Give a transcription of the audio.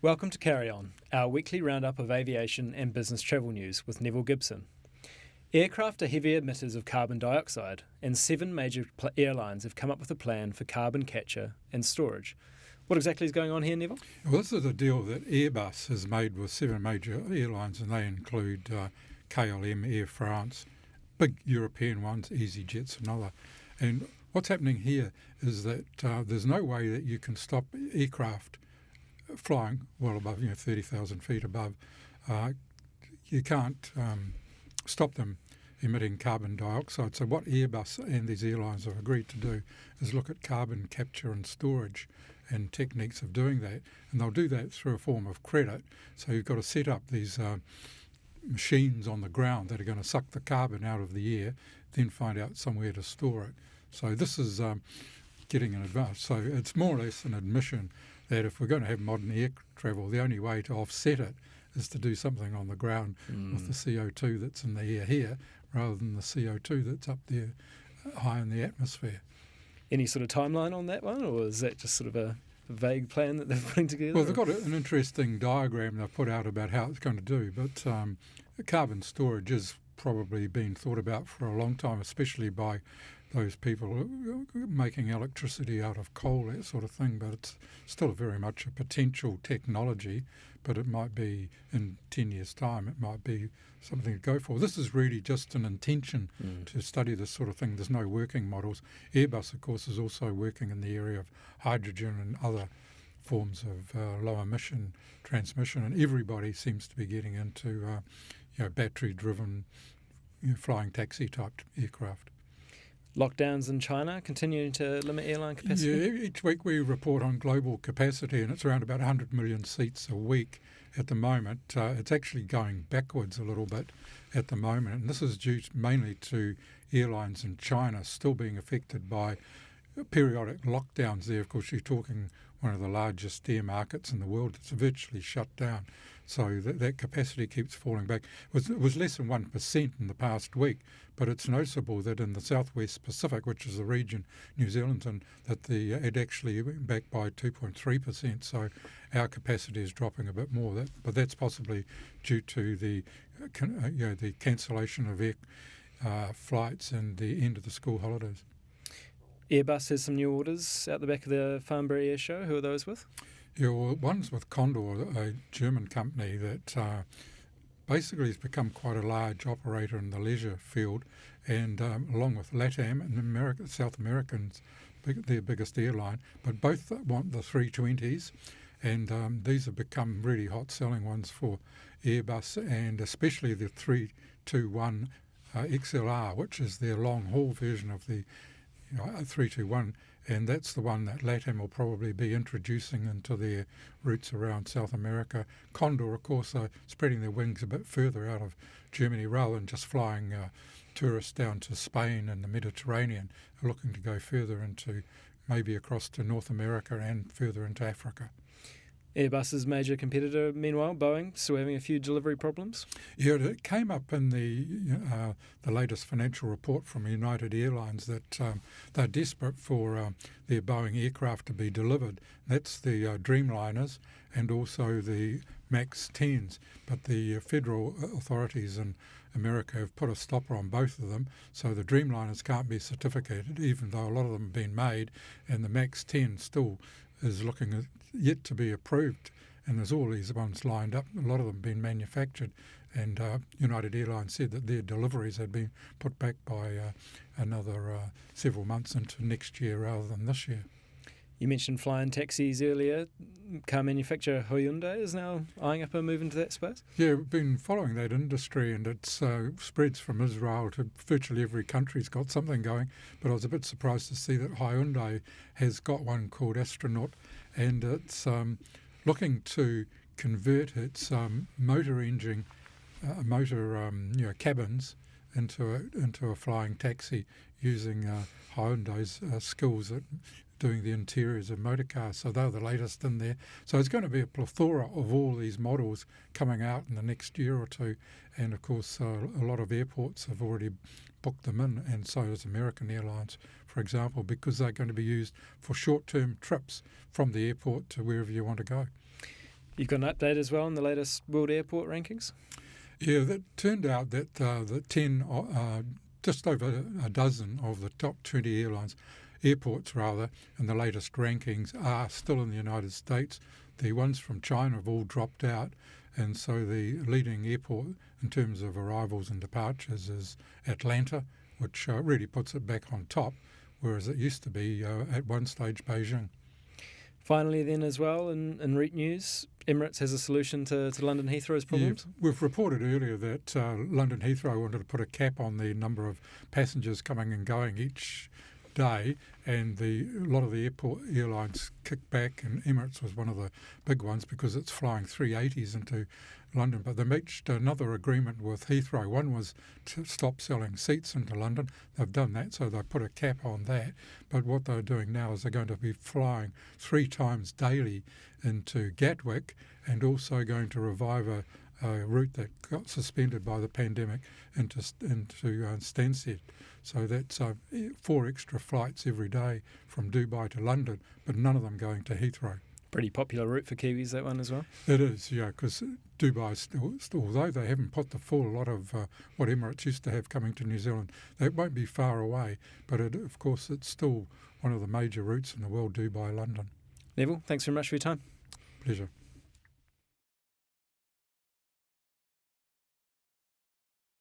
Welcome to Carry On, our weekly roundup of aviation and business travel news with Neville Gibson. Aircraft are heavy emitters of carbon dioxide, and 7 major airlines have come up with a plan for carbon capture and storage. What exactly is going on here, Neville? Well, this is a deal that Airbus has made with 7 major airlines, and they include KLM, Air France, big European ones, EasyJet's another. And what's happening here is that there's no way that you can stop aircraft flying well above, 30,000 feet above. You can't stop them emitting carbon dioxide. So what Airbus and these airlines have agreed to do is look at carbon capture and storage and techniques of doing that. And they'll do that through a form of credit. So you've got to set up these machines on the ground that are going to suck the carbon out of the air, then find out somewhere to store it. So this is getting an advance. So it's more or less an admission that if we're going to have modern air travel, the only way to offset it is to do something on the ground with the CO2 that's in the air here rather than the CO2 that's up there high in the atmosphere. Any sort of timeline on that one, or is that just sort of a vague plan that they're putting together? Well, they've got an interesting diagram they've put out about how it's going to do, but carbon storage has probably been thought about for a long time, especially by those people making electricity out of coal, that sort of thing, but it's still very much a potential technology, but it might be in 10 years' time, it might be something to go for. This is really just an intention to study this sort of thing. There's no working models. Airbus, of course, is also working in the area of hydrogen and other forms of low emission transmission, and everybody seems to be getting into battery-driven flying taxi type aircraft. Lockdowns in China continuing to limit airline capacity? Yeah, each week we report on global capacity, and it's around about 100 million seats a week at the moment. It's actually going backwards a little bit at the moment, and this is due mainly to airlines in China still being affected by periodic lockdowns there. Of course, you're talking one of the largest air markets in the world that's virtually shut down. So that capacity keeps falling back. It was less than 1% in the past week, but it's noticeable that in the Southwest Pacific, which is the region New Zealand's in, that it actually went back by 2.3%. So our capacity is dropping a bit more. But that's possibly due to the cancellation of air flights and the end of the school holidays. Airbus has some new orders out the back of the Farnborough Air Show. Who are those with? Yeah, well, one's with Condor, a German company that basically has become quite a large operator in the leisure field, and along with LATAM and South Americans, their biggest airline, but both want the 320s, and these have become really hot selling ones for Airbus, and especially the 321 XLR, which is their long-haul version of the 321, and that's the one that LATAM will probably be introducing into their routes around South America. Condor, of course, are spreading their wings a bit further out of Germany rather than just flying tourists down to Spain and the Mediterranean, are looking to go further into maybe across to North America and further into Africa. Airbus's major competitor, meanwhile, Boeing, still having a few delivery problems? Yeah, it came up in the latest financial report from United Airlines that they're desperate for their Boeing aircraft to be delivered. That's the Dreamliners and also the MAX 10s. But the federal authorities in America have put a stopper on both of them, so the Dreamliners can't be certificated, even though a lot of them have been made, and the MAX 10 still is looking yet to be approved, and there's all these ones lined up, a lot of them been manufactured, and United Airlines said that their deliveries had been put back by another several months into next year rather than this year. You mentioned flying taxis earlier. Car manufacturer Hyundai is now eyeing up a move into that space? Yeah, we've been following that industry, and it spreads from Israel to virtually every country's got something going. But I was a bit surprised to see that Hyundai has got one called Astronaut, and it's looking to convert its motor cabins into a flying taxi using Hyundai's skills at doing the interiors of motor cars. So they're the latest in there. So it's going to be a plethora of all these models coming out in the next year or two. And of course, a lot of airports have already booked them in, and so does American Airlines, for example, because they're going to be used for short-term trips from the airport to wherever you want to go. You've got an update as well on the latest World Airport rankings? Yeah, that turned out that the 10, just over a dozen of the top 20 airports in the latest rankings are still in the United States. The ones from China have all dropped out, and so the leading airport in terms of arrivals and departures is Atlanta, which really puts it back on top, whereas it used to be at one stage Beijing. Finally then as well, in REIT news, Emirates has a solution to London Heathrow's problems? Yeah, we've reported earlier that London Heathrow wanted to put a cap on the number of passengers coming and going each day, and a lot of the airport airlines kicked back, and Emirates was one of the big ones because it's flying 380s into London. But they reached another agreement with Heathrow. One was to stop selling seats into London. They've done that, so they put a cap on that. But what they're doing now is they're going to be flying 3 times daily into Gatwick, and also going to revive a route that got suspended by the pandemic into Stansted. So that's 4 extra flights every day from Dubai to London, but none of them going to Heathrow. Pretty popular route for Kiwis, that one as well? It is, yeah, because Dubai, still, although they haven't put the full lot of what Emirates used to have coming to New Zealand, that won't be far away. But of course, it's still one of the major routes in the world, Dubai-London. Neville, thanks very much for your time. Pleasure.